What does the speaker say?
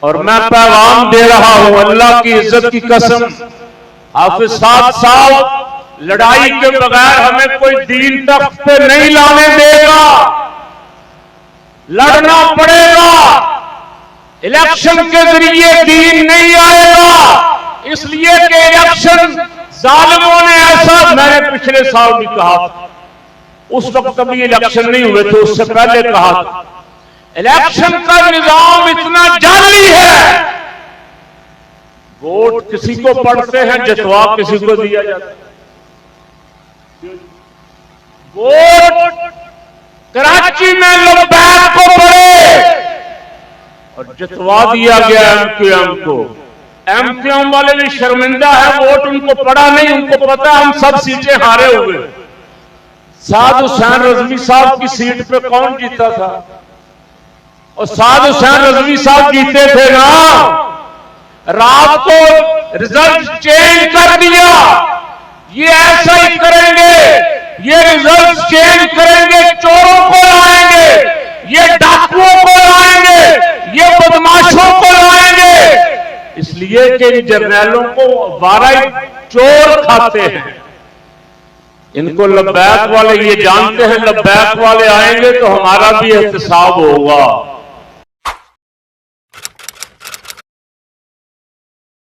और मैं पैगाम दे रहा हूं अल्लाह की इज्जत की कसम, हाफिज साहब लड़ाई के बगैर हमें कोई दीन तख्त पे नहीं लाने देगा, लड़ना पड़ेगा। इलेक्शन के जरिए दीन नहीं आएगा, इसलिए कि इलेक्शन जालिमों ने ऐसा, मैंने पिछले साल भी कहा था, उस वक्त कभी इलेक्शन नहीं हुए थे, उससे पहले कहा था, इलेक्शन का निजाम इतना जाली है, वोट किसी को पड़ते हैं, जितवा किसी को दिया जाता है। वोट कराची में लब्बैक को पड़े और जितवा दिया गया एमक्यूएम को। एमक्यूएम वाले भी शर्मिंदा है, वोट उनको पड़ा नहीं, उनको पता हम सब सीटें हारे हुए। साद हुसैन रजवी साहब की सीट पे कौन जीता था? और साद हुसैन रजवी साहब जीते थे ना, रात को रिजल्ट चेंज कर दिया। ये ऐसा ही करेंगे, ये रिजल्ट चेंज करेंगे, चोरों को लाएंगे, ये डाकुओं को लाएंगे, ये बदमाशों को लाएंगे, इसलिए कि इन जर्नैलों को 12 चोर खाते हैं। इनको लब्बैक वाले ये जानते हैं, लब्बैक वाले आएंगे तो हमारा भी एहतसाब होगा।